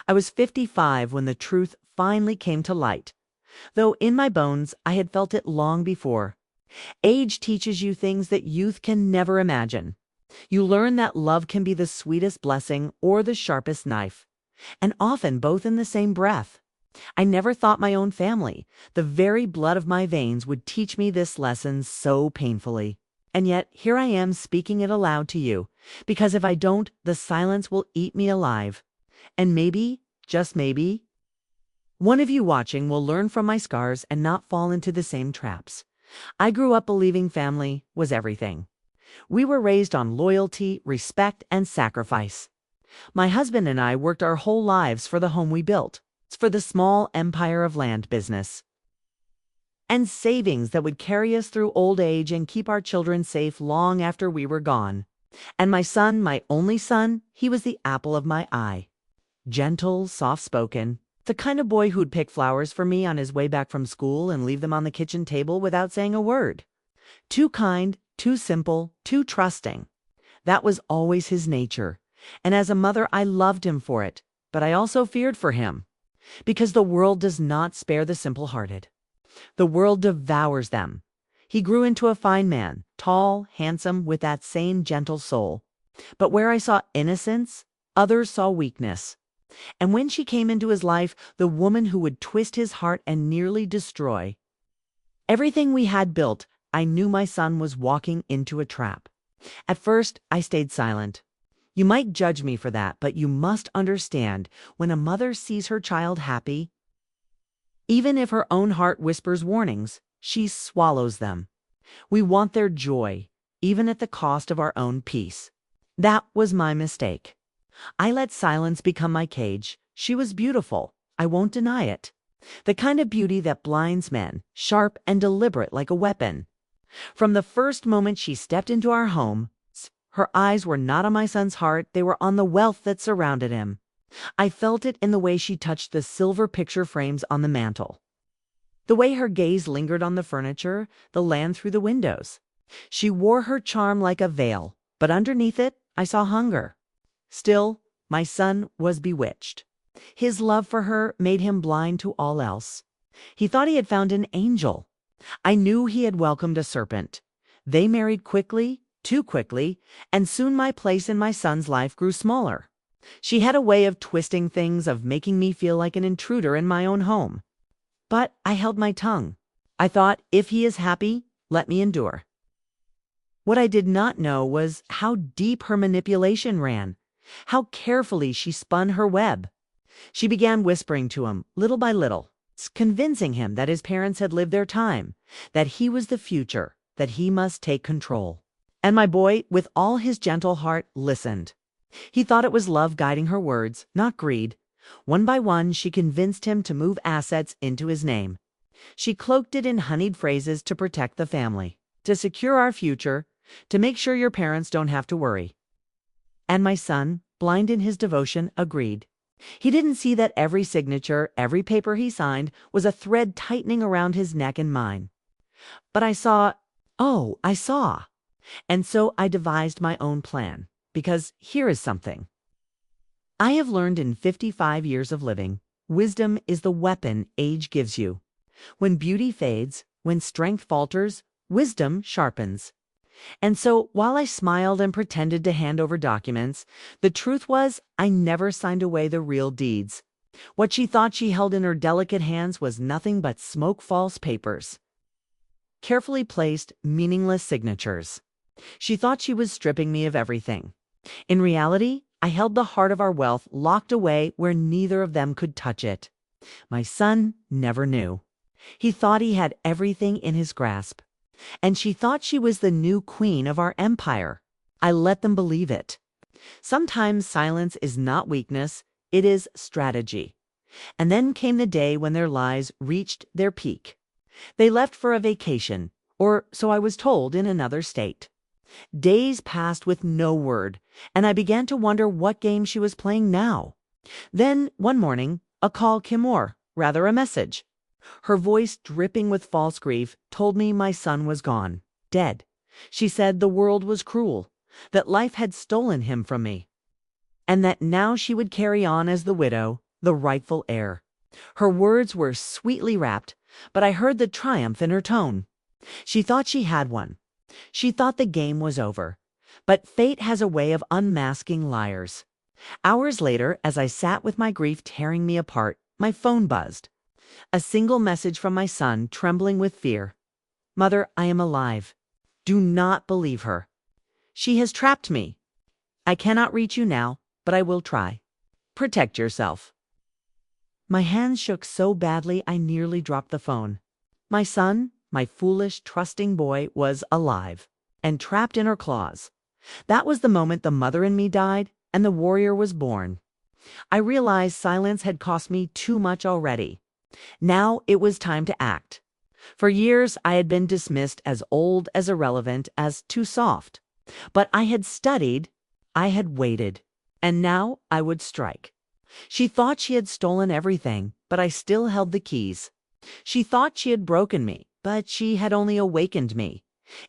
I was 55 when the truth finally came to light, though in my bones I had felt it long before. Age teaches you things that youth can never imagine. You learn that love can be the sweetest blessing or the sharpest knife, and often both in the same breath. I never thought my own family, the very blood of my veins, would teach me this lesson so painfully. And yet, here I am speaking it aloud to you, because if I don't, the silence will eat me alive. And maybe, just maybe, one of you watching will learn from my scars and not fall into the same traps. I grew up believing family was everything. We were raised on loyalty, respect, and sacrifice. My husband and I worked our whole lives for the home we built, for the small empire of land business, and savings that would carry us through old age and keep our children safe long after we were gone. And my son, my only son, he was the apple of my eye. Gentle, soft-spoken, the kind of boy who'd pick flowers for me on his way back from school and leave them on the kitchen table without saying a word. Too kind, too simple, too trusting. That was always his nature. And as a mother, I loved him for it, but I also feared for him. Because the world does not spare the simple-hearted. The world devours them. He grew into a fine man, tall, handsome, with that same gentle soul. But where I saw innocence, others saw weakness. And when she came into his life, the woman who would twist his heart and nearly destroy everything we had built, I knew my son was walking into a trap. At first, I stayed silent. You might judge me for that, but you must understand, when a mother sees her child happy, even if her own heart whispers warnings, she swallows them. We want their joy, even at the cost of our own peace. That was my mistake. I let silence become my cage. She was beautiful, I won't deny it. The kind of beauty that blinds men, sharp and deliberate like a weapon. From the first moment she stepped into our home, her eyes were not on my son's heart, they were on the wealth that surrounded him. I felt it in the way she touched the silver picture frames on the mantel, the way her gaze lingered on the furniture, the land through the windows. She wore her charm like a veil, but underneath it, I saw hunger. Still, my son was bewitched. His love for her made him blind to all else. He thought he had found an angel. I knew he had welcomed a serpent. They married quickly, too quickly, and soon my place in my son's life grew smaller. She had a way of twisting things, of making me feel like an intruder in my own home. But I held my tongue. I thought, if he is happy, let me endure. What I did not know was how deep her manipulation ran, how carefully she spun her web. She began whispering to him, little by little, convincing him that his parents had lived their time, that he was the future, that he must take control. And my boy, with all his gentle heart, listened. He thought it was love guiding her words, not greed. One by one, she convinced him to move assets into his name. She cloaked it in honeyed phrases to protect the family, to secure our future, to make sure your parents don't have to worry. And my son, blind in his devotion, agreed. He didn't see that every signature, every paper he signed, was a thread tightening around his neck and mine. But I saw. And so I devised my own plan, because here is something I have learned in 55 years of living. Wisdom is the weapon age gives you. When beauty fades, when strength falters, wisdom sharpens. And so, while I smiled and pretended to hand over documents, the truth was I never signed away the real deeds. What she thought she held in her delicate hands was nothing but smoke-false papers. Carefully placed, meaningless signatures. She thought she was stripping me of everything. In reality, I held the heart of our wealth locked away where neither of them could touch it. My son never knew. He thought he had everything in his grasp. And she thought she was the new queen of our empire. I let them believe it. Sometimes silence is not weakness, it is strategy. And then came the day when their lies reached their peak. They left for a vacation, or so I was told, in another state. Days passed with no word, and I began to wonder what game she was playing now. Then, one morning, a call came, or rather a message. Her voice, dripping with false grief, told me my son was gone, dead. She said the world was cruel, that life had stolen him from me, and that now she would carry on as the widow, The rightful heir. Her words were sweetly wrapped, but I heard the triumph in her tone. She thought she had one. She thought the game was over. But fate has a way of unmasking liars. Hours later, as I sat with my grief tearing me apart, my phone buzzed. A single message from my son, trembling with fear. "Mother, I am alive. Do not believe her. She has trapped me. I cannot reach you now, but I will try. Protect yourself." My hands shook so badly I nearly dropped the phone. My son, my foolish, trusting boy, was alive and trapped in her claws. That was the moment the mother in me died and the warrior was born. I realized silence had cost me too much already. Now it was time to act. For years I had been dismissed as old, as irrelevant, as too soft. But I had studied, I had waited, and now I would strike. She thought she had stolen everything, but I still held the keys. She thought she had broken me, but she had only awakened me.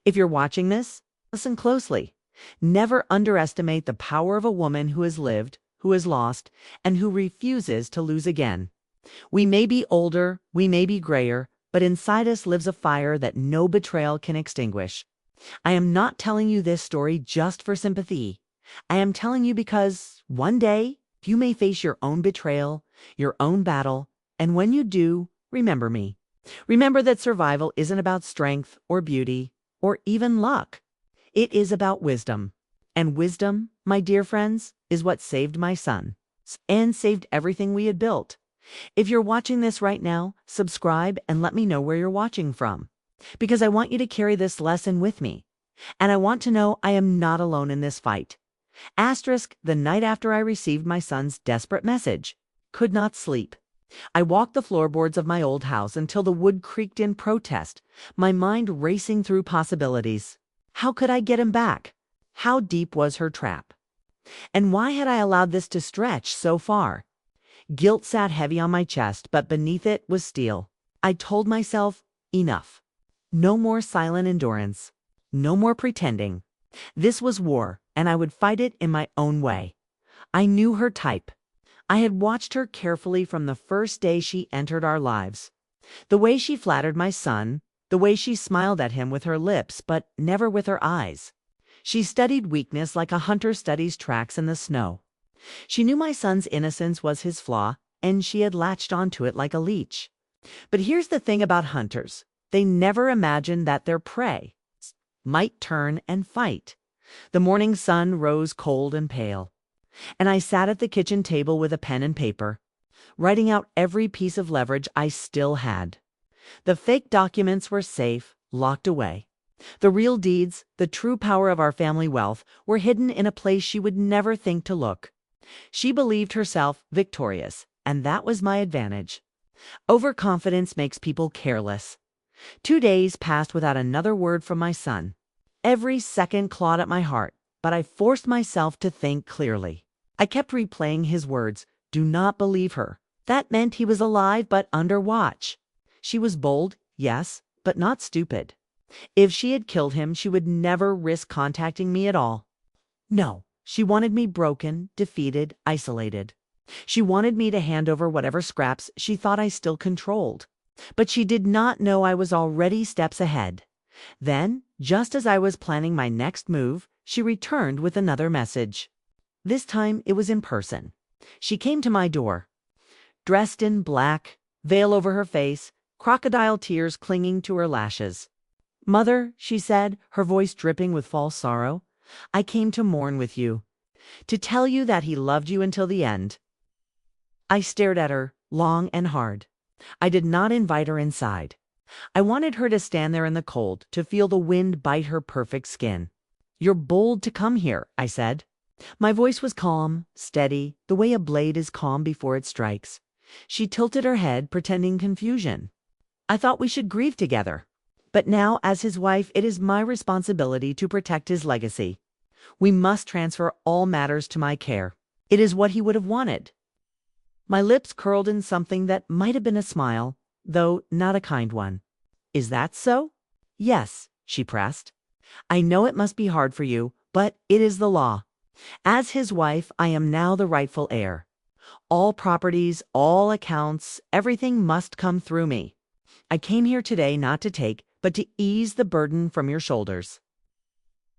If you're watching this, listen closely. Never underestimate the power of a woman who has lived, who has lost, and who refuses to lose again. We may be older, we may be grayer, but inside us lives a fire that no betrayal can extinguish. I am not telling you this story just for sympathy. I am telling you because one day you may face your own betrayal, your own battle, and when you do, remember me. Remember that survival isn't about strength or beauty or even luck. It is about wisdom. And wisdom, my dear friends, is what saved my son and saved everything we had built. If you're watching this right now, subscribe and let me know where you're watching from, because I want you to carry this lesson with me. And I want to know I am not alone in this fight. Asterisk, the night after I received my son's desperate message. Could not sleep. I walked the floorboards of my old house until the wood creaked in protest, my mind racing through possibilities. How could I get him back? How deep was her trap? And why had I allowed this to stretch so far? Guilt sat heavy on my chest, but beneath it was steel. I told myself, enough. No more silent endurance. No more pretending. This was war, and I would fight it in my own way. I knew her type. I had watched her carefully from the first day she entered our lives. The way she flattered my son, the way she smiled at him with her lips, but never with her eyes. She studied weakness like a hunter studies tracks in the snow. She knew my son's innocence was his flaw, and she had latched onto it like a leech. But here's the thing about hunters. They never imagine that their prey might turn and fight. The morning sun rose cold and pale, and I sat at the kitchen table with a pen and paper, writing out every piece of leverage I still had. The fake documents were safe, locked away. The real deeds, the true power of our family wealth, were hidden in a place she would never think to look. She believed herself victorious, and that was my advantage. Overconfidence makes people careless. 2 days passed without another word from my son. Every second clawed at my heart, but I forced myself to think clearly. I kept replaying his words, "Do not believe her." That meant he was alive but under watch. She was bold, yes, but not stupid. If she had killed him, she would never risk contacting me at all. No, she wanted me broken, defeated, isolated. She wanted me to hand over whatever scraps she thought I still controlled. But she did not know I was already steps ahead. Then, just as I was planning my next move, she returned with another message. This time it was in person. She came to my door. Dressed in black, veil over her face, crocodile tears clinging to her lashes. "Mother," she said, her voice dripping with false sorrow, "I came to mourn with you, to tell you that he loved you until the end." I stared at her, long and hard. I did not invite her inside. I wanted her to stand there in the cold, to feel the wind bite her perfect skin. "You're bold to come here," I said. My voice was calm, steady, the way a blade is calm before it strikes. She tilted her head, pretending confusion. "I thought we should grieve together. But now, as his wife, it is my responsibility to protect his legacy. We must transfer all matters to my care. It is what he would have wanted." My lips curled in something that might have been a smile, though not a kind one. "Is that so?" "Yes," she pressed. "I know it must be hard for you, but it is the law. As his wife, I am now the rightful heir. All properties, all accounts, everything must come through me. I came here today not to take, but to ease the burden from your shoulders."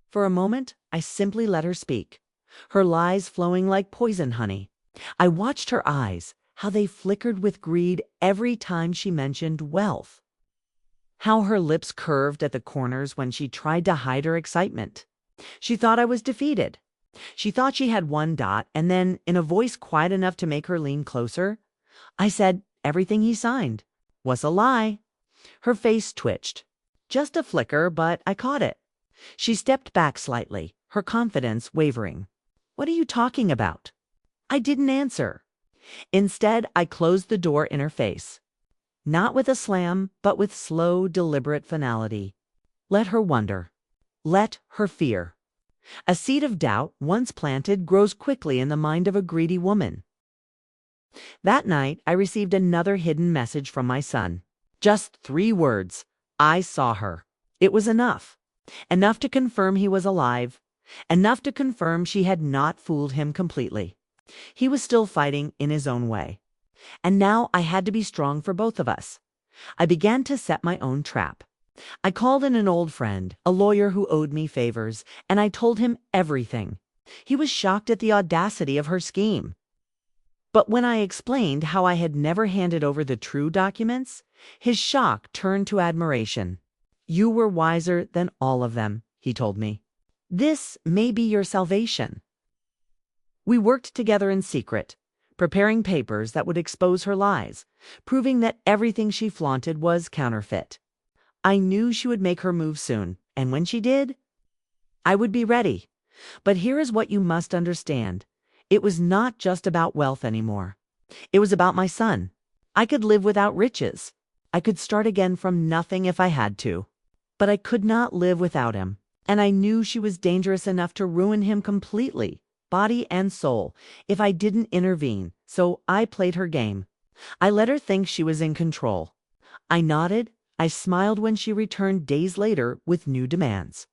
For a moment, I simply let her speak, her lies flowing like poison honey. I watched her eyes, how they flickered with greed every time she mentioned wealth, how her lips curved at the corners when she tried to hide her excitement. She thought I was defeated. She thought she had one dot, and then, in a voice quiet enough to make her lean closer, I said everything he signed was a lie. Her face twitched. Just a flicker, but I caught it. She stepped back slightly, her confidence wavering. "What are you talking about?" I didn't answer. Instead, I closed the door in her face. Not with a slam, but with slow, deliberate finality. Let her wonder. Let her fear. A seed of doubt, once planted, grows quickly in the mind of a greedy woman. That night, I received another hidden message from my son. Just 3 words. I saw her. It was enough. Enough to confirm he was alive. Enough to confirm she had not fooled him completely. He was still fighting in his own way. And now I had to be strong for both of us. I began to set my own trap. I called in an old friend, a lawyer who owed me favors, and I told him everything. He was shocked at the audacity of her scheme. But when I explained how I had never handed over the true documents, his shock turned to admiration. "You were wiser than all of them," he told me. "This may be your salvation." We worked together in secret, preparing papers that would expose her lies, proving that everything she flaunted was counterfeit. I knew she would make her move soon, and when she did, I would be ready. But here is what you must understand. It was not just about wealth anymore. It was about my son. I could live without riches. I could start again from nothing if I had to. But I could not live without him, and I knew she was dangerous enough to ruin him completely, body and soul, if I didn't intervene, so I played her game. I let her think she was in control. I nodded. I smiled when she returned days later with new demands.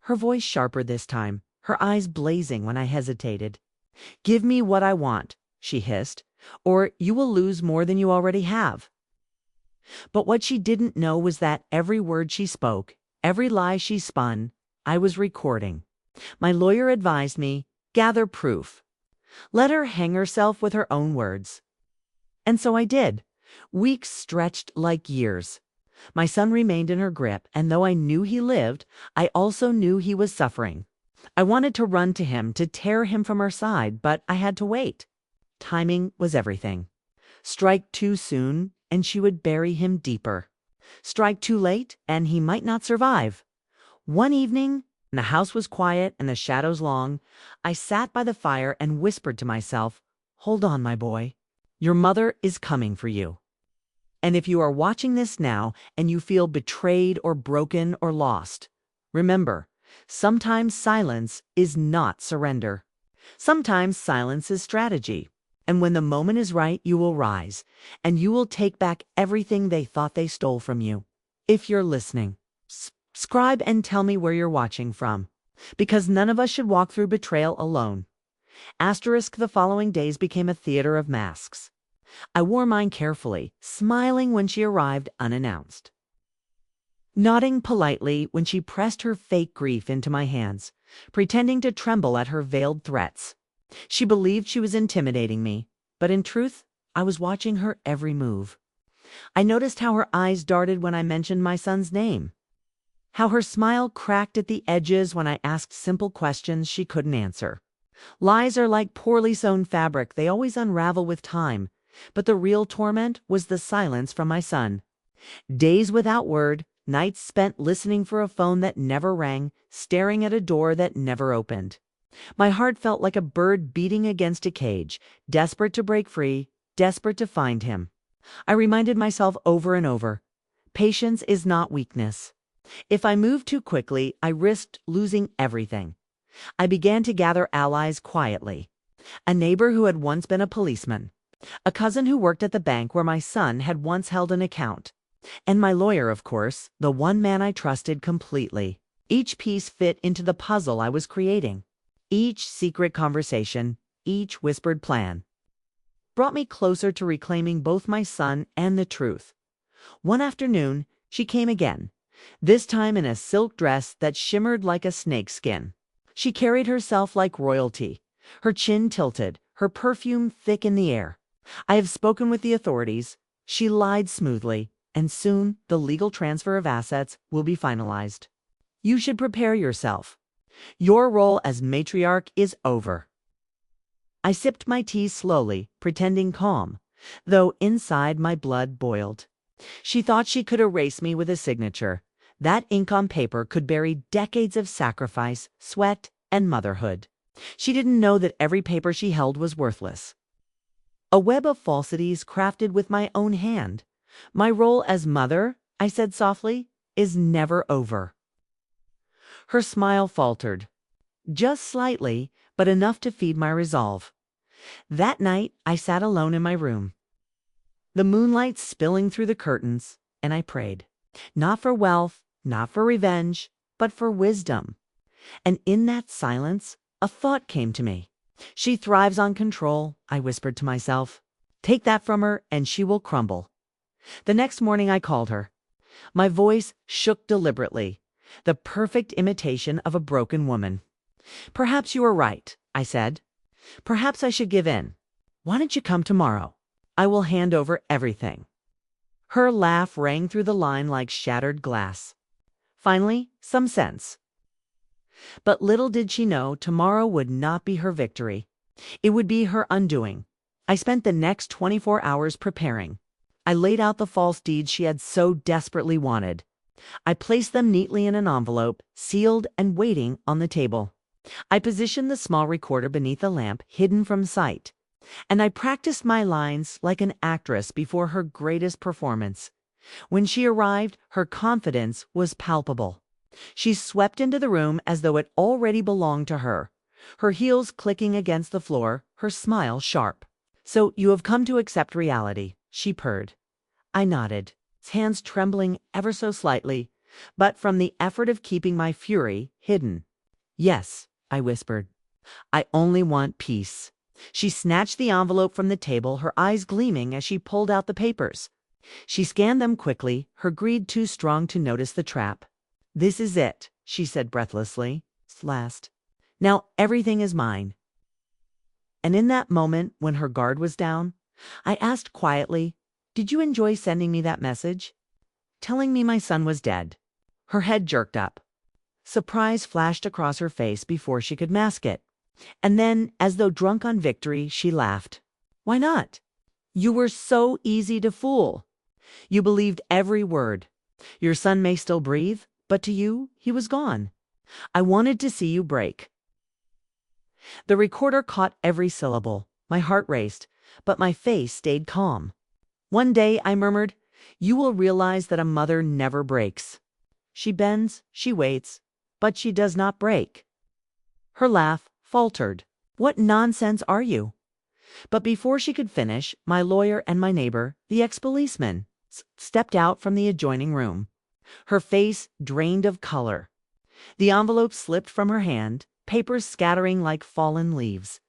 Her voice sharper this time, her eyes blazing when I hesitated. "Give me what I want," she hissed, "or you will lose more than you already have." But what she didn't know was that every word she spoke, every lie she spun, I was recording. My lawyer advised me, gather proof. Let her hang herself with her own words. And so I did. Weeks stretched like years. My son remained in her grip, and though I knew he lived, I also knew he was suffering. I wanted to run to him, to tear him from her side, but I had to wait. Timing was everything. Strike too soon, and she would bury him deeper. Strike too late, and he might not survive. One evening, when the house was quiet and the shadows long, I sat by the fire and whispered to myself, "Hold on, my boy. Your mother is coming for you." And if you are watching this now and you feel betrayed or broken or lost, remember, sometimes silence is not surrender. Sometimes silence is strategy. And when the moment is right, you will rise, and you will take back everything they thought they stole from you. If you're listening, subscribe and tell me where you're watching from, because none of us should walk through betrayal alone. The following days became a theater of masks. I wore mine carefully, smiling when she arrived unannounced, nodding politely when she pressed her fake grief into my hands, pretending to tremble at her veiled threats. She believed she was intimidating me, but in truth, I was watching her every move. I noticed how her eyes darted when I mentioned my son's name, how her smile cracked at the edges when I asked simple questions she couldn't answer. Lies are like poorly sewn fabric, they always unravel with time. But the real torment was the silence from my son. Days without word, nights spent listening for a phone that never rang, staring at a door that never opened. My heart felt like a bird beating against a cage, desperate to break free, desperate to find him. I reminded myself over and over, patience is not weakness. If I moved too quickly, I risked losing everything. I began to gather allies quietly. A neighbor who had once been a policeman. A cousin who worked at the bank where my son had once held an account. And my lawyer, of course, the one man I trusted completely. Each piece fit into the puzzle I was creating. Each secret conversation, each whispered plan. brought me closer to reclaiming both my son and the truth. One afternoon, she came again, this time in a silk dress that shimmered like a snakeskin. She carried herself like royalty, her chin tilted, her perfume thick in the air. I have spoken with the authorities. She lied smoothly, and soon the legal transfer of assets will be finalized. You should prepare yourself. Your role as matriarch is over. I sipped my tea slowly, pretending calm, though inside my blood boiled. She thought she could erase me with a signature. That ink on paper could bury decades of sacrifice, sweat, and motherhood. She didn't know that every paper she held was worthless. A web of falsities crafted with my own hand. My role as mother, I said softly, is never over. Her smile faltered. Just slightly, but enough to feed my resolve. That night, I sat alone in my room, the moonlight spilling through the curtains, and I prayed. Not for wealth, not for revenge, but for wisdom. And in that silence, a thought came to me. She thrives on control, I whispered to myself. Take that from her, and she will crumble. The next morning I called her. My voice shook deliberately, the perfect imitation of a broken woman. Perhaps you are right, I said. Perhaps I should give in. Why don't you come tomorrow? I will hand over everything. Her laugh rang through the line like shattered glass. Finally, some sense. But little did she know tomorrow would not be her victory. It would be her undoing. I spent the next 24 hours preparing. I laid out the false deeds she had so desperately wanted. I placed them neatly in an envelope, sealed and waiting on the table. I positioned the small recorder beneath a lamp hidden from sight. And I practiced my lines like an actress before her greatest performance. When she arrived, her confidence was palpable. She swept into the room as though it already belonged to her, her heels clicking against the floor, her smile sharp. So you have come to accept reality, she purred. I nodded, hands trembling ever so slightly, but from the effort of keeping my fury hidden. Yes, I whispered. I only want peace. She snatched the envelope from the table, her eyes gleaming as she pulled out the papers. She scanned them quickly, her greed too strong to notice the trap. This is it, she said breathlessly. Last. Now everything is mine. And in that moment, when her guard was down, I asked quietly, did you enjoy sending me that message? Telling me my son was dead. Her head jerked up. Surprise flashed across her face before she could mask it. And then, as though drunk on victory, she laughed. Why not? You were so easy to fool. You believed every word. Your son may still breathe, but to you, he was gone. I wanted to see you break. The recorder caught every syllable. My heart raced, but my face stayed calm. One day, I murmured, you will realize that a mother never breaks. She bends, she waits, but she does not break. Her laugh faltered. What nonsense are you? But before she could finish, my lawyer and my neighbor, the ex-policeman, stepped out from the adjoining room. Her face drained of color. The envelope slipped from her hand, papers scattering like fallen leaves.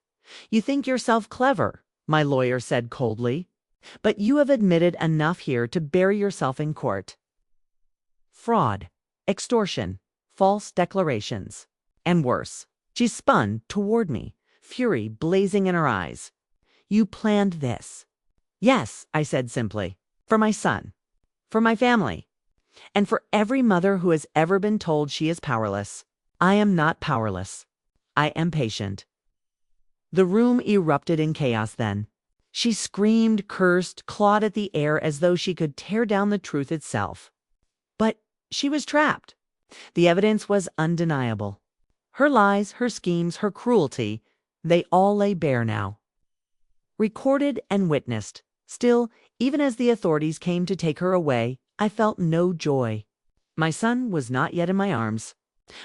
You think yourself clever, my lawyer said coldly, but you have admitted enough here to bury yourself in court. Fraud, extortion, false declarations, and worse. She spun toward me, fury blazing in her eyes. You planned this. Yes, I said simply. For my son. For my family. And for every mother who has ever been told she is powerless. I am not powerless. I am patient. The room erupted in chaos then. She screamed, cursed, clawed at the air as though she could tear down the truth itself. But she was trapped. The evidence was undeniable. Her lies, her schemes, her cruelty, they all lay bare now. Recorded and witnessed. Still, even as the authorities came to take her away, I felt no joy. My son was not yet in my arms.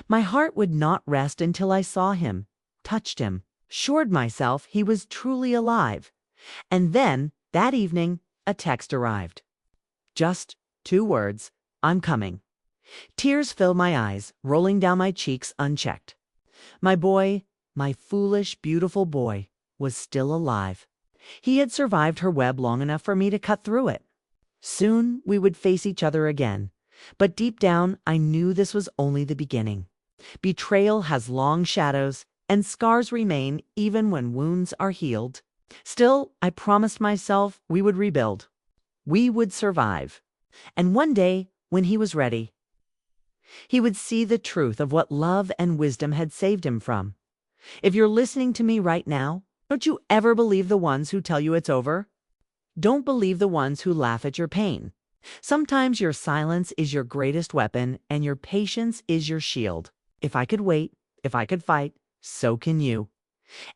My heart would not rest until I saw him, touched him, assured myself he was truly alive. And then, that evening, a text arrived. Just 2 words, I'm coming. Tears filled my eyes, rolling down my cheeks unchecked. My boy, my foolish, beautiful boy, was still alive. He had survived her web long enough for me to cut through it. Soon we would face each other again, but deep down I knew this was only the beginning. Betrayal has long shadows, and scars remain even when wounds are healed. Still, I promised myself we would rebuild. We would survive. And one day, when he was ready, he would see the truth of what love and wisdom had saved him from. If you're listening to me right now, don't you ever believe the ones who tell you it's over? Don't believe the ones who laugh at your pain. Sometimes your silence is your greatest weapon, and your patience is your shield. If I could wait, if I could fight, so can you.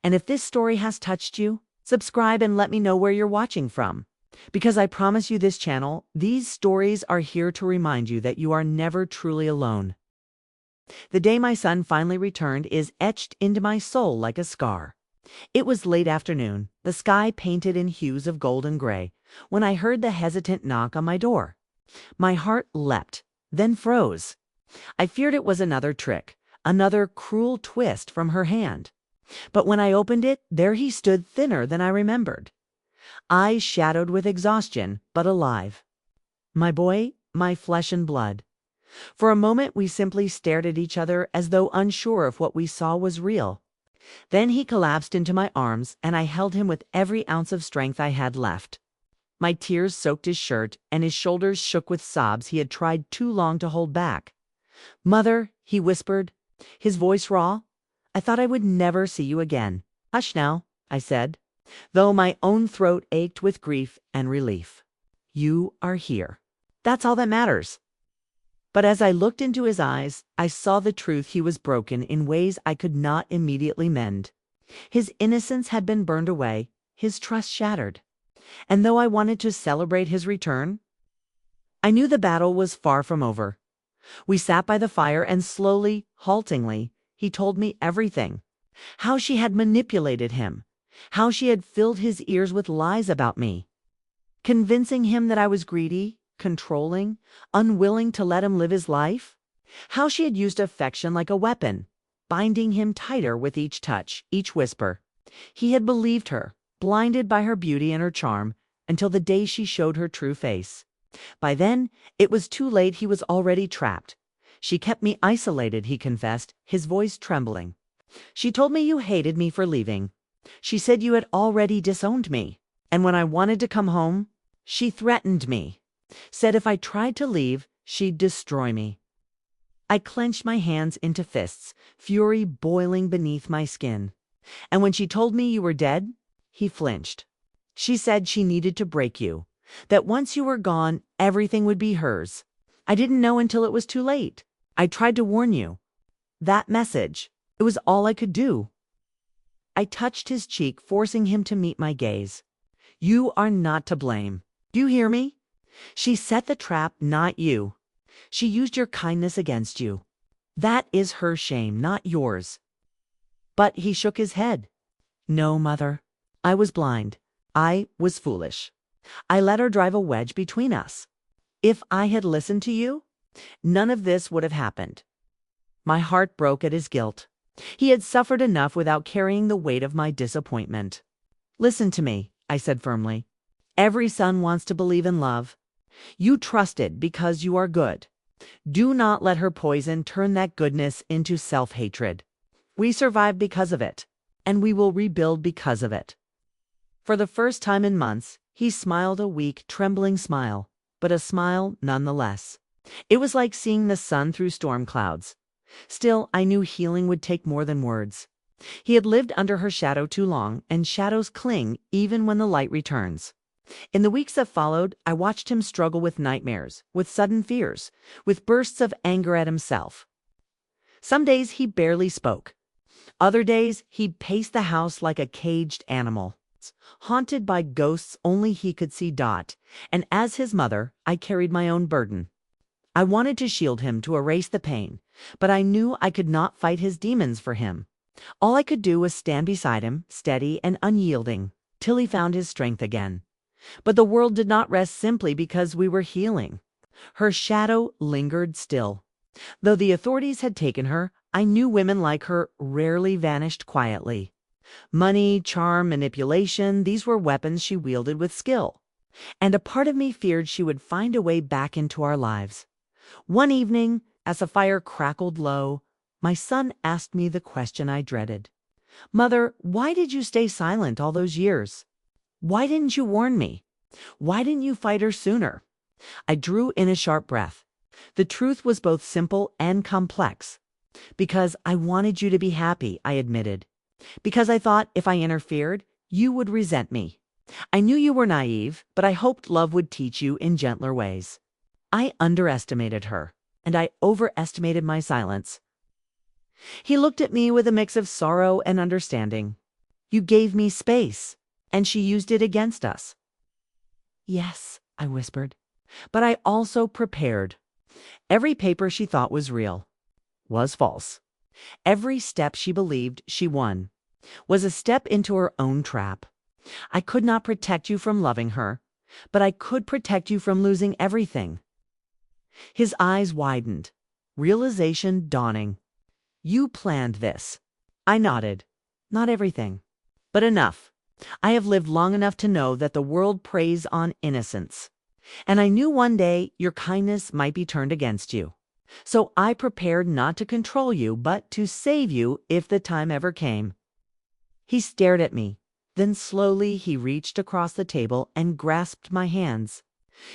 And if this story has touched you, subscribe and let me know where you're watching from. Because I promise you this channel, these stories are here to remind you that you are never truly alone. The day my son finally returned is etched into my soul like a scar. It was late afternoon, the sky painted in hues of gold and gray, when I heard the hesitant knock on my door. My heart leapt, then froze. I feared it was another trick, another cruel twist from her hand. But when I opened it, there he stood, thinner than I remembered. Eyes shadowed with exhaustion, but alive. My boy, my flesh and blood. For a moment we simply stared at each other as though unsure if what we saw was real. Then he collapsed into my arms, and I held him with every ounce of strength I had left. My tears soaked his shirt, and his shoulders shook with sobs he had tried too long to hold back. "Mother," he whispered, his voice raw, "I thought I would never see you again." "Hush now," I said, though my own throat ached with grief and relief. "You are here. That's all that matters." But as I looked into his eyes, I saw the truth. He was broken in ways I could not immediately mend. His innocence had been burned away, his trust shattered. And though I wanted to celebrate his return, I knew the battle was far from over. We sat by the fire, and slowly, haltingly, he told me everything. How she had manipulated him. How she had filled his ears with lies about me, convincing him that I was greedy, controlling, unwilling to let him live his life. How she had used affection like a weapon, binding him tighter with each touch, each whisper. He had believed her, blinded by her beauty and her charm, until the day she showed her true face. By then, it was too late. He was already trapped. "She kept me isolated," he confessed, his voice trembling. "She told me you hated me for leaving. She said you had already disowned me. And when I wanted to come home, she threatened me. Said if I tried to leave, she'd destroy me." I clenched my hands into fists, fury boiling beneath my skin. "And when she told me you were dead," he flinched. "She said she needed to break you, that once you were gone, everything would be hers. I didn't know until it was too late. I tried to warn you. That message, it was all I could do." I touched his cheek, forcing him to meet my gaze. "You are not to blame. Do you hear me? She set the trap, not you. She used your kindness against you. That is her shame, not yours." But he shook his head. "No, Mother. I was blind. I was foolish. I let her drive a wedge between us. If I had listened to you, none of this would have happened." My heart broke at his guilt. He had suffered enough without carrying the weight of my disappointment. "Listen to me," I said firmly. "Every son wants to believe in love. You trusted because you are good. Do not let her poison turn that goodness into self-hatred. We survived because of it, and we will rebuild because of it." For the first time in months, he smiled, a weak, trembling smile, but a smile nonetheless. It was like seeing the sun through storm clouds. Still, I knew healing would take more than words. He had lived under her shadow too long, and shadows cling even when the light returns. In the weeks that followed, I watched him struggle with nightmares, with sudden fears, with bursts of anger at himself. Some days he barely spoke. Other days he paced the house like a caged animal, haunted by ghosts only he could see. And as his mother, I carried my own burden. I wanted to shield him, to erase the pain, but I knew I could not fight his demons for him. All I could do was stand beside him, steady and unyielding, till he found his strength again. But the world did not rest simply because we were healing. Her shadow lingered still. Though the authorities had taken her, I knew women like her rarely vanished quietly. Money, charm, manipulation, these were weapons she wielded with skill. And a part of me feared she would find a way back into our lives. One evening, as the fire crackled low, my son asked me the question I dreaded. "Mother, why did you stay silent all those years? Why didn't you warn me? Why didn't you fight her sooner?" I drew in a sharp breath. The truth was both simple and complex. "Because I wanted you to be happy," I admitted. "Because I thought if I interfered, you would resent me. I knew you were naive, but I hoped love would teach you in gentler ways." I underestimated her, and I overestimated my silence. He looked at me with a mix of sorrow and understanding. "You gave me space, and she used it against us." "Yes," I whispered, "but I also prepared." Every paper she thought was real was false. Every step she believed she won was a step into her own trap. I could not protect you from loving her, but I could protect you from losing everything. His eyes widened, realization dawning. "You planned this." I nodded. "Not everything, but enough. I have lived long enough to know that the world preys on innocence. And I knew one day your kindness might be turned against you. So I prepared not to control you, but to save you if the time ever came." He stared at me. Then slowly he reached across the table and grasped my hands.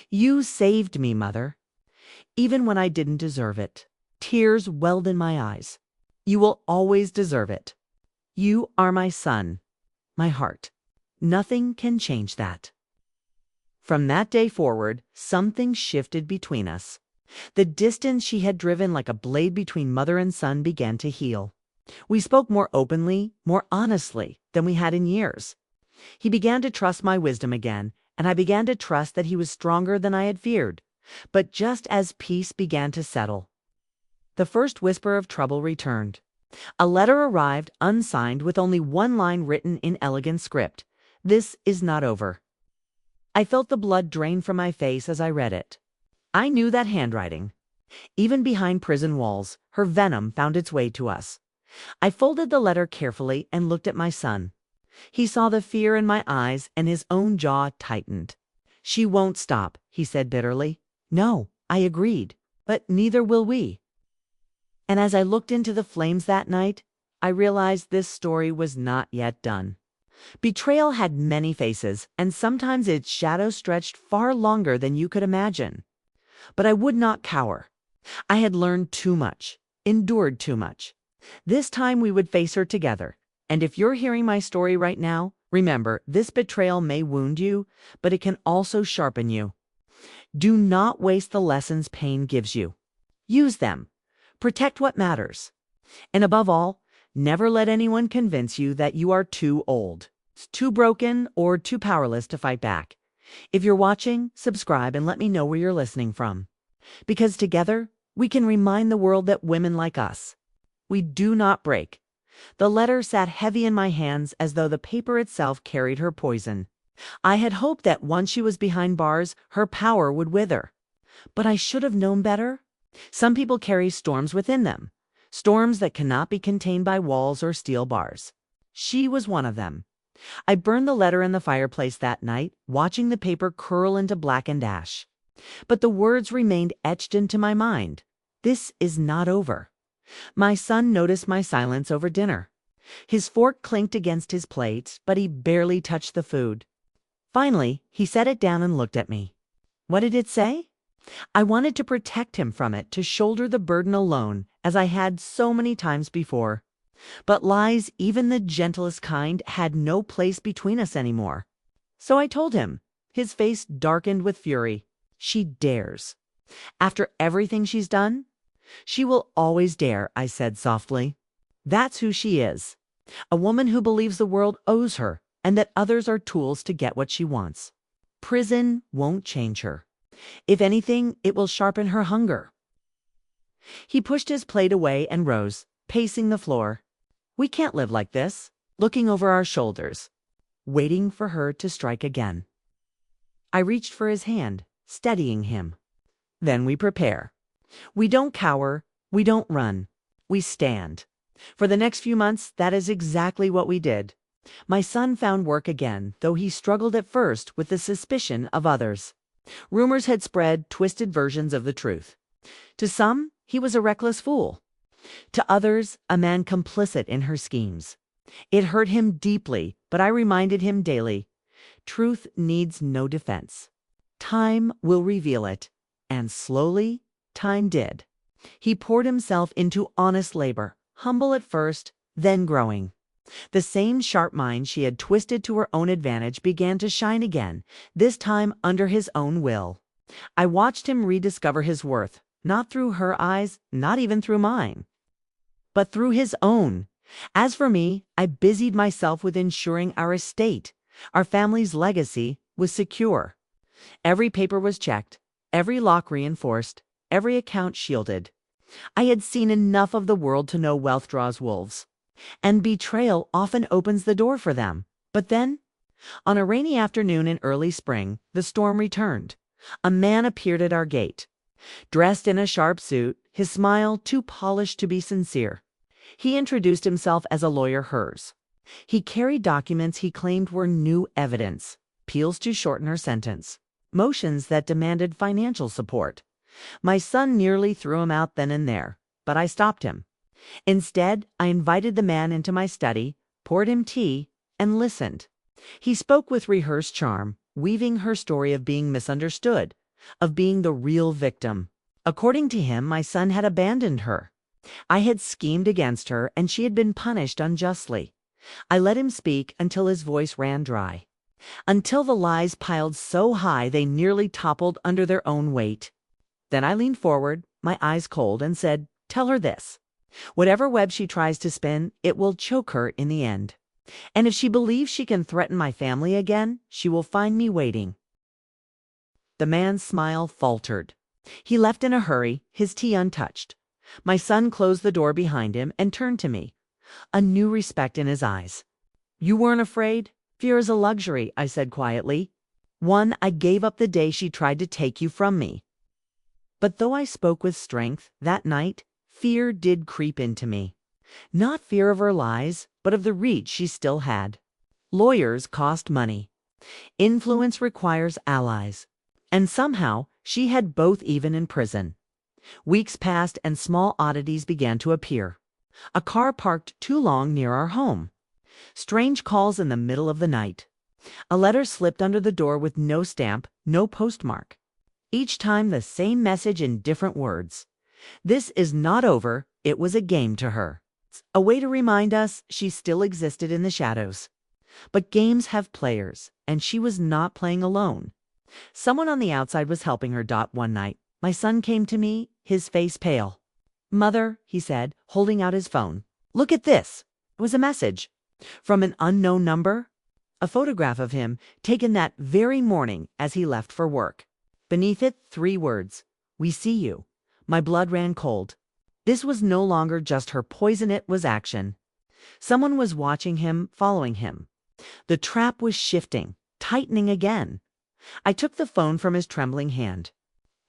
"You saved me, Mother, even when I didn't deserve it." Tears welled in my eyes. "You will always deserve it. You are my son, my heart. Nothing can change that." From that day forward, something shifted between us. The distance she had driven like a blade between mother and son began to heal. We spoke more openly, more honestly than we had in years. He began to trust my wisdom again, and I began to trust that he was stronger than I had feared. But just as peace began to settle, the first whisper of trouble returned. A letter arrived unsigned with only one line written in elegant script. "This is not over." I felt the blood drain from my face as I read it. I knew that handwriting. Even behind prison walls, her venom found its way to us. I folded the letter carefully and looked at my son. He saw the fear in my eyes and his own jaw tightened. "She won't stop," he said bitterly. "No," I agreed, "but neither will we." And as I looked into the flames that night, I realized this story was not yet done. Betrayal had many faces, and sometimes its shadow stretched far longer than you could imagine. But I would not cower. I had learned too much, endured too much. This time we would face her together. And if you're hearing my story right now, remember, this betrayal may wound you, but it can also sharpen you. Do not waste the lessons pain gives you. Use them. Protect what matters. And above all, never let anyone convince you that you are too old, too broken, or too powerless to fight back. If you're watching, subscribe and let me know where you're listening from. Because together, we can remind the world that women like us, we do not break. The letter sat heavy in my hands as though the paper itself carried her poison. I had hoped that once she was behind bars, her power would wither. But I should have known better. Some people carry storms within them, storms that cannot be contained by walls or steel bars. She was one of them. I burned the letter in the fireplace that night, watching the paper curl into blackened ash. But the words remained etched into my mind. "This is not over." My son noticed my silence over dinner. His fork clinked against his plate, but he barely touched the food. Finally, he set it down and looked at me. What did it say? I wanted to protect him from it, to shoulder the burden alone, as I had so many times before. But lies, even the gentlest kind, had no place between us anymore. So I told him. His face darkened with fury. "She dares. After everything she's done? She will always dare," I said softly. "That's who she is. A woman who believes the world owes her and that others are tools to get what she wants. Prison won't change her. If anything, it will sharpen her hunger." He pushed his plate away and rose, pacing the floor. "We can't live like this, looking over our shoulders, waiting for her to strike again." I reached for his hand, steadying him. "Then we prepare. We don't cower, we don't run, we stand." For the next few months, that is exactly what we did. My son found work again, though he struggled at first with the suspicion of others. Rumors had spread twisted versions of the truth. To some, he was a reckless fool. To others, a man complicit in her schemes. It hurt him deeply, but I reminded him daily, truth needs no defense. Time will reveal it. And slowly, time did. He poured himself into honest labor, humble at first, then growing. The same sharp mind she had twisted to her own advantage began to shine again, this time under his own will. I watched him rediscover his worth, not through her eyes, not even through mine, but through his own. As for me, I busied myself with ensuring our estate, our family's legacy, was secure. Every paper was checked, every lock reinforced, every account shielded. I had seen enough of the world to know wealth draws wolves, and betrayal often opens the door for them. But then, on a rainy afternoon in early spring, the storm returned. A man appeared at our gate, dressed in a sharp suit, his smile too polished to be sincere. He introduced himself as a lawyer hers. He carried documents he claimed were new evidence, appeals to shorten her sentence, motions that demanded financial support. My son nearly threw him out then and there, but I stopped him. Instead, I invited the man into my study, poured him tea, and listened. He spoke with rehearsed charm, weaving her story of being misunderstood, of being the real victim. According to him, my son had abandoned her. I had schemed against her, and she had been punished unjustly. I let him speak until his voice ran dry, until the lies piled so high they nearly toppled under their own weight. Then I leaned forward, my eyes cold, and said, "Tell her this. Whatever web she tries to spin, it will choke her in the end. And if she believes she can threaten my family again, she will find me waiting." The man's smile faltered. He left in a hurry, his tea untouched. My son closed the door behind him and turned to me, a new respect in his eyes. "You weren't afraid? Fear is a luxury," I said quietly. "One I gave up the day she tried to take you from me." But though I spoke with strength, that night, fear did creep into me. Not fear of her lies, but of the reach she still had. Lawyers cost money. Influence requires allies. And somehow, she had both even in prison. Weeks passed and small oddities began to appear. A car parked too long near our home. Strange calls in the middle of the night. A letter slipped under the door with no stamp, no postmark. Each time the same message in different words. This is not over. It was a game to her. A way to remind us she still existed in the shadows. But games have players, and she was not playing alone. Someone on the outside was helping her. One night, my son came to me, his face pale. "Mother," he said, holding out his phone. "Look at this." It was a message from an unknown number. A photograph of him taken that very morning as he left for work. Beneath it, 3 words, "We see you." My blood ran cold. This was no longer just her poison, it was action. Someone was watching him, following him. The trap was shifting, tightening again. I took the phone from his trembling hand.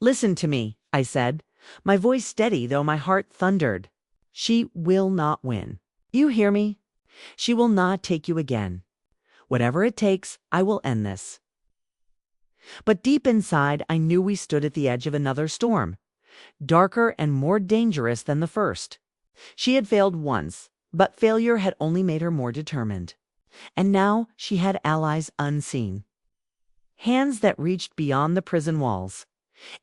"Listen to me," I said, my voice steady though my heart thundered. "She will not win. You hear me? She will not take you again. Whatever it takes, I will end this." But deep inside, I knew we stood at the edge of another storm, darker and more dangerous than the first. She had failed once, but failure had only made her more determined. And now she had allies unseen. Hands that reached beyond the prison walls.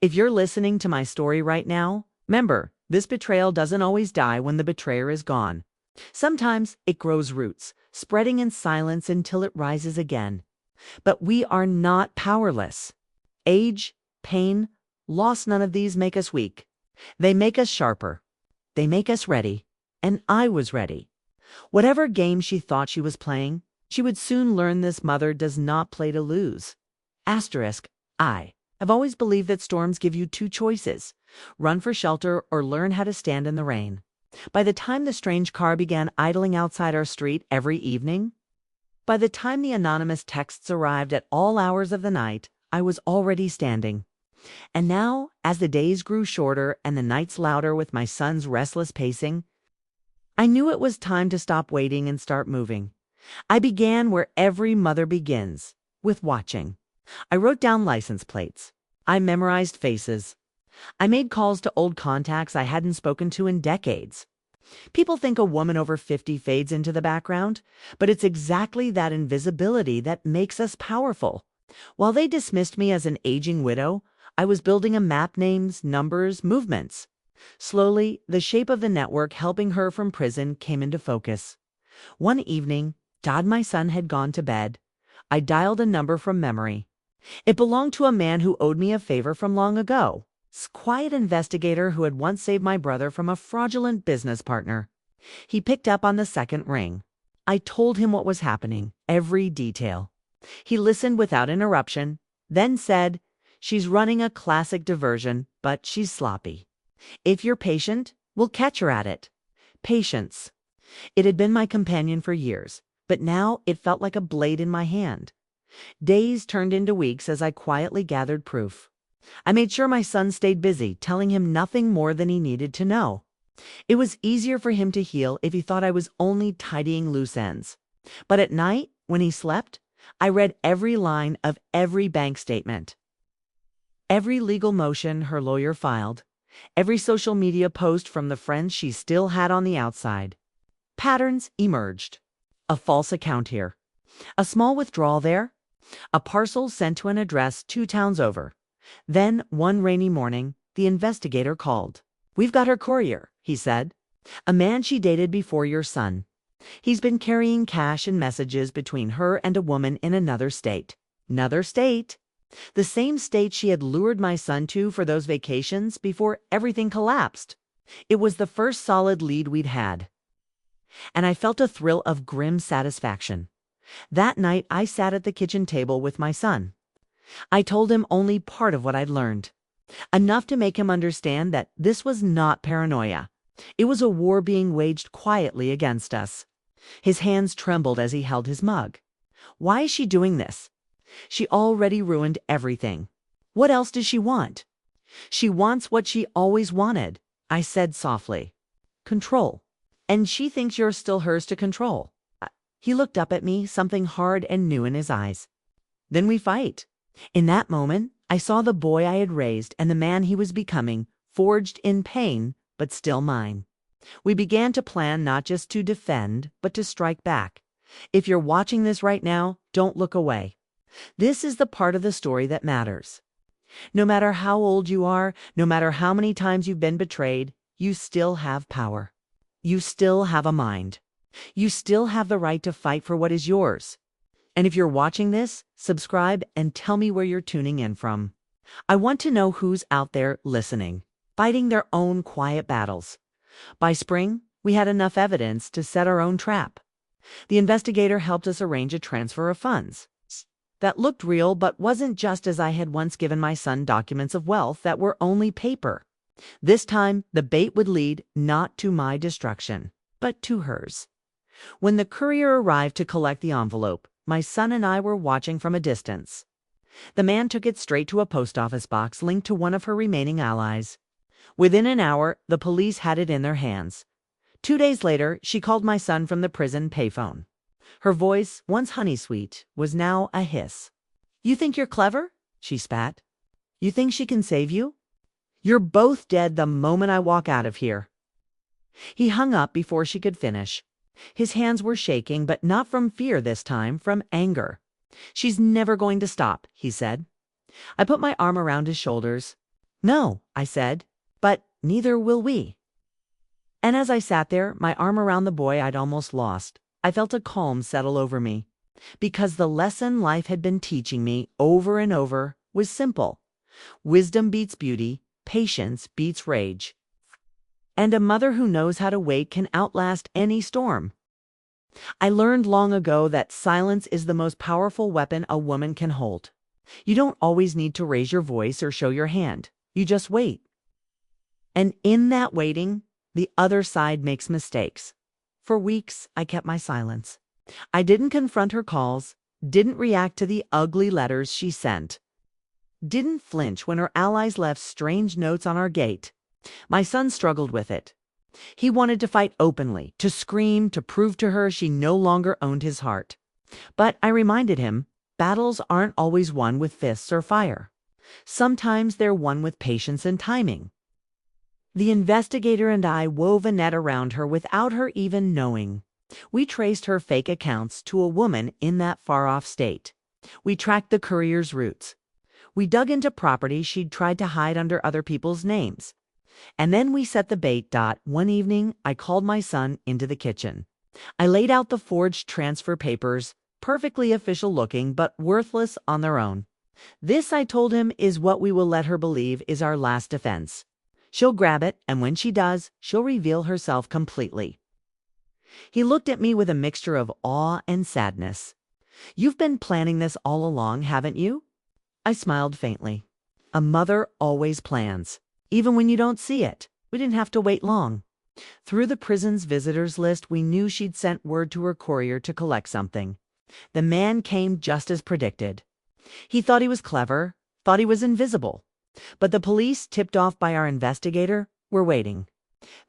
If you're listening to my story right now, remember, this betrayal doesn't always die when the betrayer is gone. Sometimes it grows roots, spreading in silence until it rises again. But we are not powerless. Age, pain, loss, none of these make us weak. They make us sharper. They make us ready. And I was ready. Whatever game she thought she was playing, she would soon learn this mother does not play to lose. Asterisk, I have always believed that storms give you 2 choices: run for shelter or learn how to stand in the rain. By the time the strange car began idling outside our street every evening, by the time the anonymous texts arrived at all hours of the night, I was already standing. And now, as the days grew shorter and the nights louder with my son's restless pacing, I knew it was time to stop waiting and start moving. I began where every mother begins, with watching. I wrote down license plates. I memorized faces. I made calls to old contacts I hadn't spoken to in decades. People think a woman over 50 fades into the background, but it's exactly that invisibility that makes us powerful. While they dismissed me as an aging widow, I was building a map: names, numbers, movements. Slowly, the shape of the network helping her from prison came into focus. One evening, my son had gone to bed. I dialed a number from memory. It belonged to a man who owed me a favor from long ago. Quiet investigator who had once saved my brother from a fraudulent business partner. He picked up on the second ring. I told him what was happening, every detail. He listened without interruption, then said, "She's running a classic diversion, but she's sloppy. If you're patient, we'll catch her at it." Patience. It had been my companion for years, but now it felt like a blade in my hand. Days turned into weeks as I quietly gathered proof. I made sure my son stayed busy, telling him nothing more than he needed to know. It was easier for him to heal if he thought I was only tidying loose ends. But at night, when he slept, I read every line of every bank statement. Every legal motion her lawyer filed. Every social media post from the friends she still had on the outside. Patterns emerged. A false account here. A small withdrawal there. A parcel sent to an address 2 towns over. Then, one rainy morning, the investigator called. "We've got her courier," he said. "A man she dated before your son. He's been carrying cash and messages between her and a woman in another state." Another state? The same state she had lured my son to for those vacations before everything collapsed. It was the first solid lead we'd had. And I felt a thrill of grim satisfaction. That night, I sat at the kitchen table with my son. I told him only part of what I'd learned. Enough to make him understand that this was not paranoia. It was a war being waged quietly against us. His hands trembled as he held his mug. Why is she doing this? She already ruined everything. What else does she want? She wants what she always wanted, I said softly. Control. And she thinks you're still hers to control. He looked up at me, something hard and new in his eyes. Then we fight. In that moment, I saw the boy I had raised and the man he was becoming, forged in pain, but still mine. We began to plan not just to defend, but to strike back. If you're watching this right now, don't look away. This is the part of the story that matters. No matter how old you are, no matter how many times you've been betrayed, you still have power. You still have a mind. You still have the right to fight for what is yours. And if you're watching this, subscribe and tell me where you're tuning in from. I want to know who's out there listening, fighting their own quiet battles. By spring, we had enough evidence to set our own trap. The investigator helped us arrange a transfer of funds. That looked real, but wasn't just as I had once given my son documents of wealth that were only paper. This time, the bait would lead not to my destruction, but to hers. When the courier arrived to collect the envelope, my son and I were watching from a distance. The man took it straight to a post office box linked to one of her remaining allies. Within an hour, the police had it in their hands. 2 days later, she called my son from the prison payphone. Her voice, once honey-sweet, was now a hiss. "You think you're clever?" she spat. "You think she can save you? You're both dead the moment I walk out of here." He hung up before she could finish. His hands were shaking, but not from fear this time, from anger. "She's never going to stop," he said. I put my arm around his shoulders. "No," I said, "but neither will we." And as I sat there, my arm around the boy I'd almost lost, I felt a calm settle over me. Because the lesson life had been teaching me over and over was simple. Wisdom beats beauty, patience beats rage. And a mother who knows how to wait can outlast any storm. I learned long ago that silence is the most powerful weapon a woman can hold. You don't always need to raise your voice or show your hand. You just wait. And in that waiting, the other side makes mistakes. For weeks, I kept my silence. I didn't confront her calls, didn't react to the ugly letters she sent, didn't flinch when her allies left strange notes on our gate. My son struggled with it. He wanted to fight openly, to scream, to prove to her she no longer owned his heart. But I reminded him, battles aren't always won with fists or fire. Sometimes they're won with patience and timing. The investigator and I wove a net around her without her even knowing. We traced her fake accounts to a woman in that far-off state. We tracked the courier's routes. We dug into property she'd tried to hide under other people's names. And then we set the bait. One evening, I called my son into the kitchen. I laid out the forged transfer papers, perfectly official looking, but worthless on their own. This, I told him, is what we will let her believe is our last defense. She'll grab it, and when she does, she'll reveal herself completely. He looked at me with a mixture of awe and sadness. "You've been planning this all along, haven't you?" I smiled faintly. A mother always plans, even when you don't see it. We didn't have to wait long. Through the prison's visitors list, we knew she'd sent word to her courier to collect something. The man came just as predicted. He thought he was clever, thought he was invisible. But the police, tipped off by our investigator, were waiting.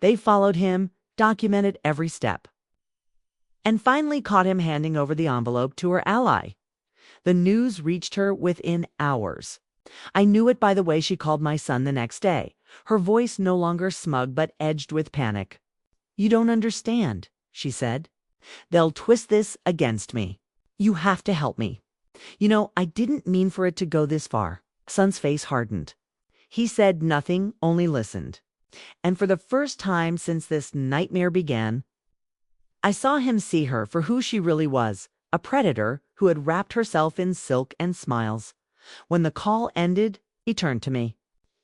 They followed him, documented every step, and finally caught him handing over the envelope to her ally. The news reached her within hours. I knew it by the way she called my son the next day, her voice no longer smug but edged with panic. "You don't understand," she said. "They'll twist this against me. You have to help me. You know, I didn't mean for it to go this far." Son's face hardened. He said nothing, only listened. And for the first time since this nightmare began, I saw him see her for who she really was, a predator who had wrapped herself in silk and smiles. When the call ended, he turned to me.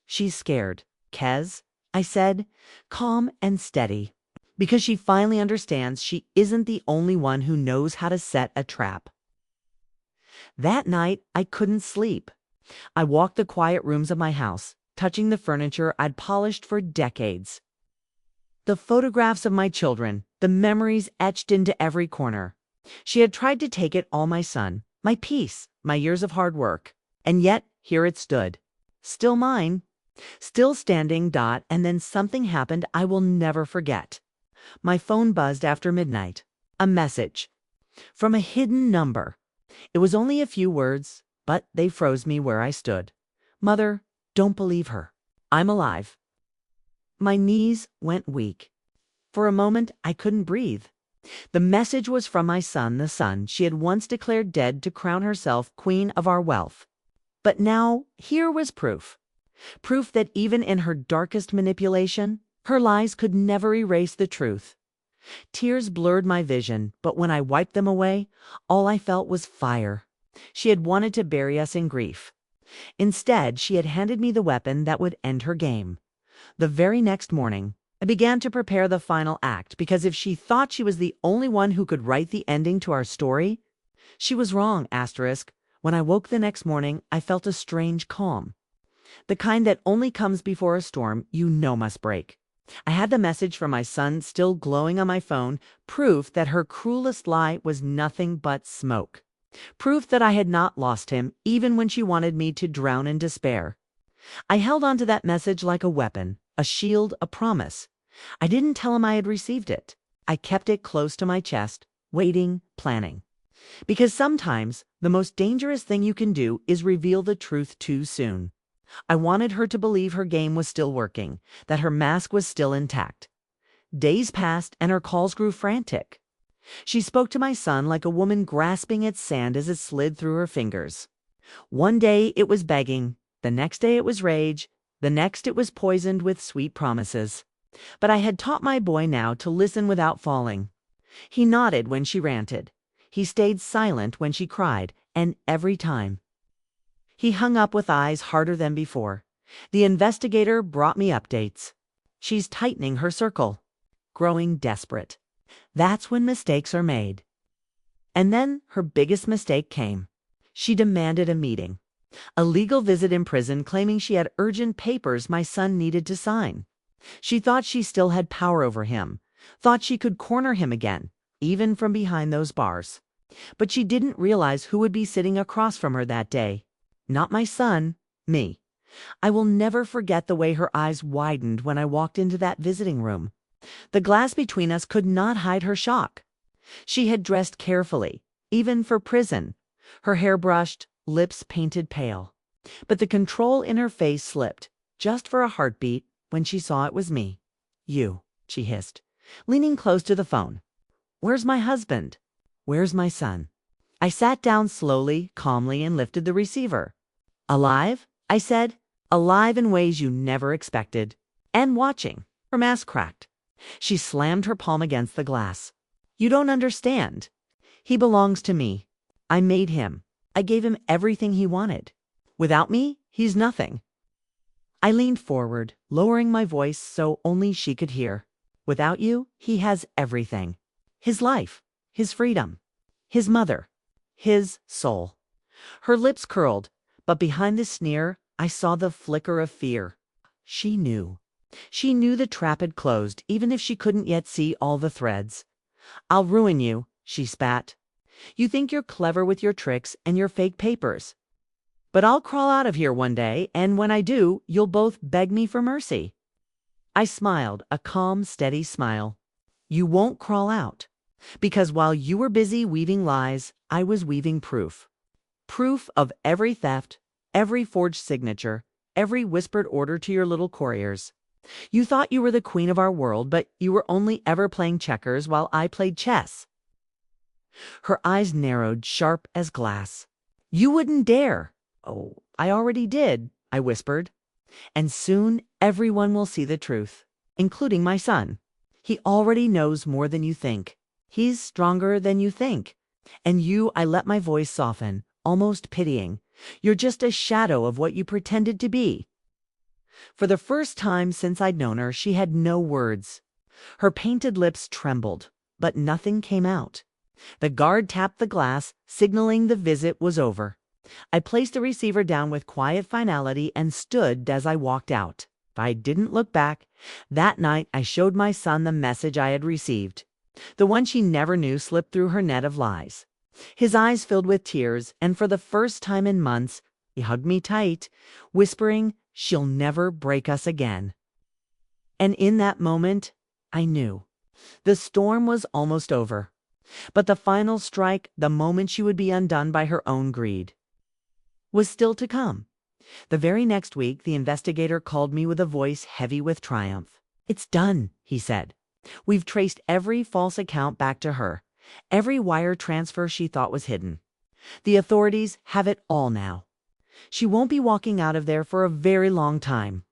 "She's scared, Kez," I said, calm and steady, because she finally understands she isn't the only one who knows how to set a trap. That night, I couldn't sleep. I walked the quiet rooms of my house, touching the furniture I'd polished for decades. The photographs of my children, the memories etched into every corner. She had tried to take it all, my son, my peace, my years of hard work. And yet, here it stood. Still mine. Still standing. And then something happened I will never forget. My phone buzzed after midnight. A message. From a hidden number. It was only a few words, but they froze me where I stood. "Mother, don't believe her. I'm alive." My knees went weak. For a moment, I couldn't breathe. The message was from my son, the son she had once declared dead to crown herself queen of our wealth. But now, here was proof. Proof that even in her darkest manipulation, her lies could never erase the truth. Tears blurred my vision, but when I wiped them away, all I felt was fire. She had wanted to bury us in grief. Instead, she had handed me the weapon that would end her game. The very next morning, I began to prepare the final act, because if she thought she was the only one who could write the ending to our story, she was wrong. When I woke the next morning, I felt a strange calm. The kind that only comes before a storm you know must break. I had the message from my son still glowing on my phone, proof that her cruelest lie was nothing but smoke. Proof that I had not lost him, even when she wanted me to drown in despair. I held on to that message like a weapon, a shield, a promise. I didn't tell him I had received it. I kept it close to my chest, waiting, planning. Because sometimes the most dangerous thing you can do is reveal the truth too soon. I wanted her to believe her game was still working, that her mask was still intact. Days passed and her calls grew frantic. She spoke to my son like a woman grasping at sand as it slid through her fingers. One day it was begging, the next day it was rage, the next it was poisoned with sweet promises. But I had taught my boy now to listen without falling. He nodded when she ranted. He stayed silent when she cried, and every time he hung up with eyes harder than before. The investigator brought me updates. She's tightening her circle, growing desperate. That's when mistakes are made. And then her biggest mistake came. She demanded a meeting. A legal visit in prison, claiming she had urgent papers my son needed to sign. She thought she still had power over him, thought she could corner him again, even from behind those bars. But she didn't realize who would be sitting across from her that day. Not my son, me. I will never forget the way her eyes widened when I walked into that visiting room. The glass between us could not hide her shock. She had dressed carefully, even for prison, her hair brushed, lips painted pale. But the control in her face slipped, just for a heartbeat, when she saw it was me. "You," she hissed, leaning close to the phone. "Where's my husband? Where's my son?" I sat down slowly, calmly, and lifted the receiver. "Alive?" I said. "Alive in ways you never expected. And watching." Her mask cracked. She slammed her palm against the glass. "You don't understand. He belongs to me. I made him. I gave him everything he wanted. Without me, he's nothing." I leaned forward, lowering my voice so only she could hear. "Without you, he has everything. His life, his freedom, his mother, his soul." Her lips curled, but behind the sneer, I saw the flicker of fear. She knew. She knew the trap had closed, even if she couldn't yet see all the threads. "I'll ruin you," she spat. "You think you're clever with your tricks and your fake papers. But I'll crawl out of here one day, and when I do, you'll both beg me for mercy." I smiled, a calm, steady smile. "You won't crawl out. Because while you were busy weaving lies, I was weaving proof. Proof of every theft, every forged signature, every whispered order to your little couriers. You thought you were the queen of our world, but you were only ever playing checkers while I played chess." Her eyes narrowed, sharp as glass. "You wouldn't dare." "Oh, I already did," I whispered. "And soon everyone will see the truth, including my son. He already knows more than you think. He's stronger than you think. And you," I let my voice soften, almost pitying. "You're just a shadow of what you pretended to be." For the first time since I'd known her, she had no words. Her painted lips trembled, but nothing came out. The guard tapped the glass, signaling the visit was over. I placed the receiver down with quiet finality and stood as I walked out. I didn't look back. That night, I showed my son the message I had received. The one she never knew slipped through her net of lies. His eyes filled with tears, and for the first time in months, he hugged me tight, whispering, "She'll never break us again." And in that moment, I knew. The storm was almost over. But the final strike, the moment she would be undone by her own greed, was still to come. The very next week, the investigator called me with a voice heavy with triumph. "It's done," he said. "We've traced every false account back to her, every wire transfer she thought was hidden. The authorities have it all now. She won't be walking out of there for a very long time."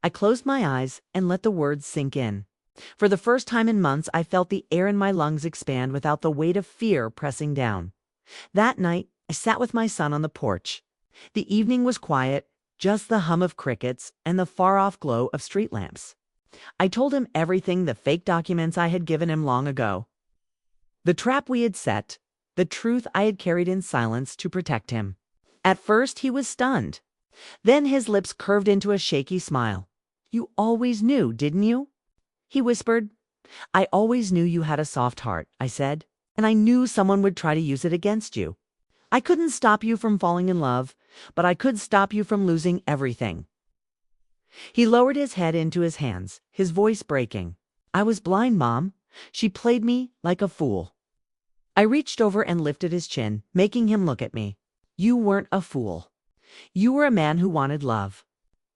I closed my eyes and let the words sink in. For the first time in months, I felt the air in my lungs expand without the weight of fear pressing down. That night, I sat with my son on the porch. The evening was quiet, just the hum of crickets and the far-off glow of street lamps. I told him everything, the fake documents I had given him long ago, the trap we had set, the truth I had carried in silence to protect him. At first, he was stunned. Then his lips curved into a shaky smile. "You always knew, didn't you?" he whispered. "I always knew you had a soft heart," I said, "and I knew someone would try to use it against you. I couldn't stop you from falling in love, but I could stop you from losing everything." He lowered his head into his hands, his voice breaking. "I was blind, Mom. She played me like a fool." I reached over and lifted his chin, making him look at me. "You weren't a fool. You were a man who wanted love.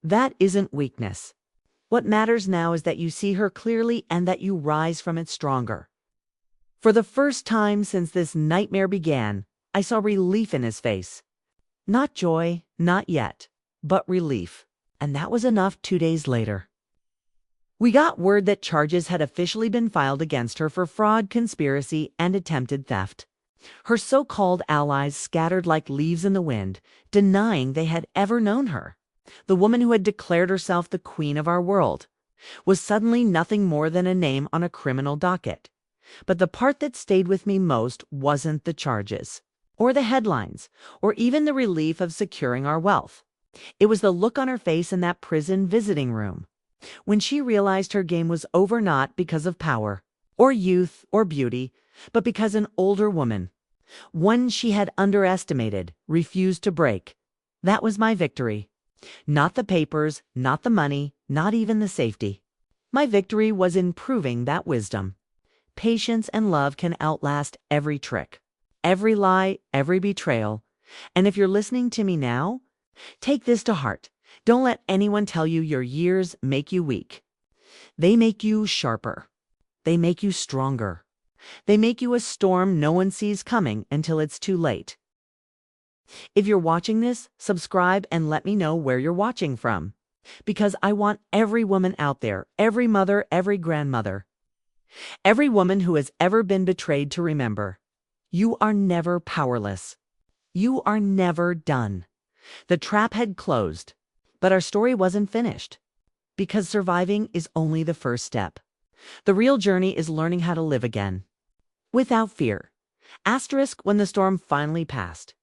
That isn't weakness. What matters now is that you see her clearly and that you rise from it stronger." For the first time since this nightmare began, I saw relief in his face. Not joy, not yet, but relief. And that was enough 2 days later. We got word that charges had officially been filed against her for fraud, conspiracy, and attempted theft. Her so-called allies scattered like leaves in the wind, denying they had ever known her. The woman who had declared herself the queen of our world was suddenly nothing more than a name on a criminal docket. But the part that stayed with me most wasn't the charges, or the headlines, or even the relief of securing our wealth. It was the look on her face in that prison visiting room, when she realized her game was over, not because of power, or youth, or beauty, but because an older woman, one she had underestimated, refused to break. That was my victory. Not the papers, not the money, not even the safety. My victory was in proving that wisdom, patience, and love can outlast every trick, every lie, every betrayal. And if you're listening to me now, take this to heart. Don't let anyone tell you your years make you weak. They make you sharper. They make you stronger. They make you a storm no one sees coming until it's too late. If you're watching this, subscribe and let me know where you're watching from. Because I want every woman out there, every mother, every grandmother, every woman who has ever been betrayed to remember, you are never powerless. You are never done. The trap had closed, but our story wasn't finished. Because surviving is only the first step. The real journey is learning how to live again. Without fear. Asterisk when the storm finally passed.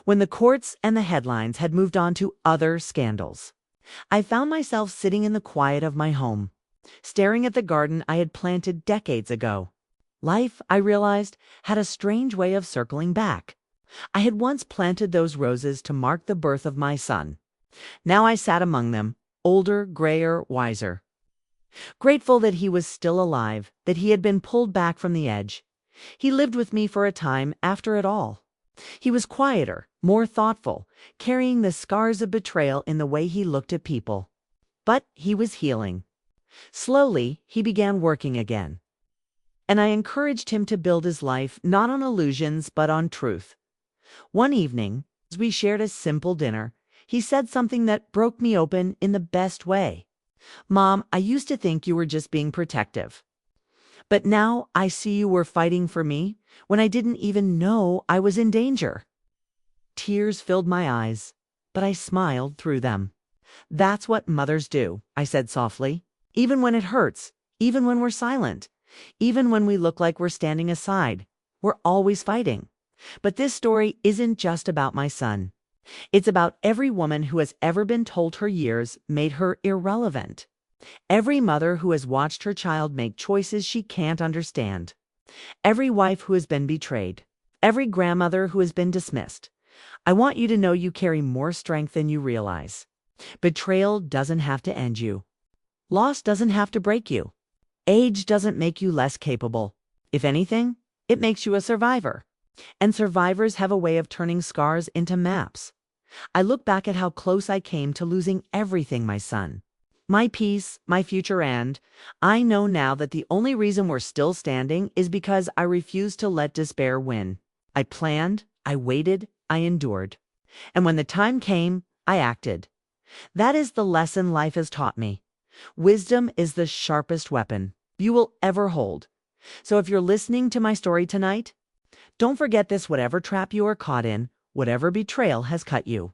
When the courts and the headlines had moved on to other scandals. I found myself sitting in the quiet of my home, staring at the garden I had planted decades ago. Life, I realized, had a strange way of circling back. I had once planted those roses to mark the birth of my son. Now I sat among them, older, grayer, wiser. Grateful that he was still alive, that he had been pulled back from the edge. He lived with me for a time after it all. He was quieter, more thoughtful, carrying the scars of betrayal in the way he looked at people. But he was healing. Slowly, he began working again. And I encouraged him to build his life not on illusions but on truth. One evening, as we shared a simple dinner, he said something that broke me open in the best way. "Mom, I used to think you were just being protective. But now I see you were fighting for me when I didn't even know I was in danger." Tears filled my eyes, but I smiled through them. "That's what mothers do," I said softly. "Even when it hurts, even when we're silent, even when we look like we're standing aside, we're always fighting." But this story isn't just about my son. It's about every woman who has ever been told her years made her irrelevant. Every mother who has watched her child make choices she can't understand. Every wife who has been betrayed. Every grandmother who has been dismissed. I want you to know you carry more strength than you realize. Betrayal doesn't have to end you. Loss doesn't have to break you. Age doesn't make you less capable. If anything, it makes you a survivor. And survivors have a way of turning scars into maps. I look back at how close I came to losing everything, my son. My peace, my future, and I know now that the only reason we're still standing is because I refused to let despair win. I planned, I waited, I endured. And when the time came, I acted. That is the lesson life has taught me. Wisdom is the sharpest weapon you will ever hold. So if you're listening to my story tonight, don't forget this: whatever trap you are caught in, whatever betrayal has cut you,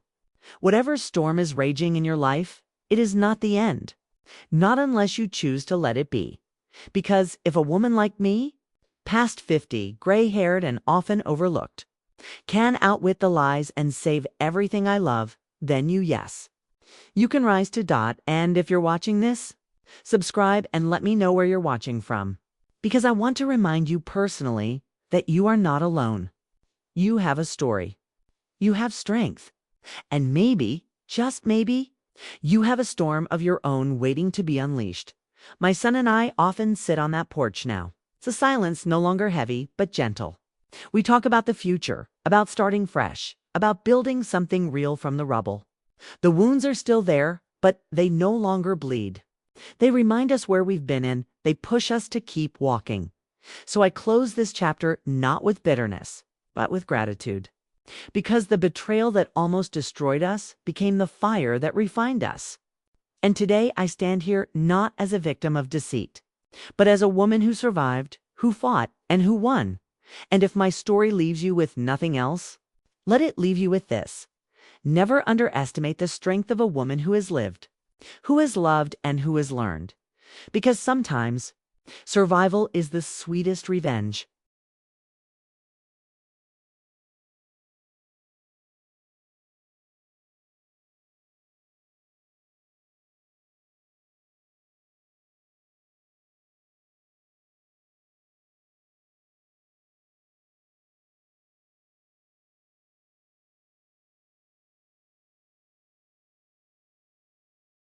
whatever storm is raging in your life, it is not the end. Not unless you choose to let it be. Because if a woman like me, past 50, gray-haired and often overlooked, can outwit the lies and save everything I love, then yes. You can rise to dot, and if you're watching this, subscribe and let me know where you're watching from. Because I want to remind you personally that you are not alone. You have a story. You have strength. And maybe, just maybe, you have a storm of your own waiting to be unleashed. My son and I often sit on that porch now. The silence no longer heavy, but gentle. We talk about the future, about starting fresh, about building something real from the rubble. The wounds are still there, but they no longer bleed. They remind us where we've been and they push us to keep walking. So I close this chapter not with bitterness, but with gratitude. Because the betrayal that almost destroyed us became the fire that refined us. And today I stand here not as a victim of deceit, but as a woman who survived, who fought, and who won. And if my story leaves you with nothing else, let it leave you with this: never underestimate the strength of a woman who has lived, who has loved, and who has learned. Because sometimes survival is the sweetest revenge.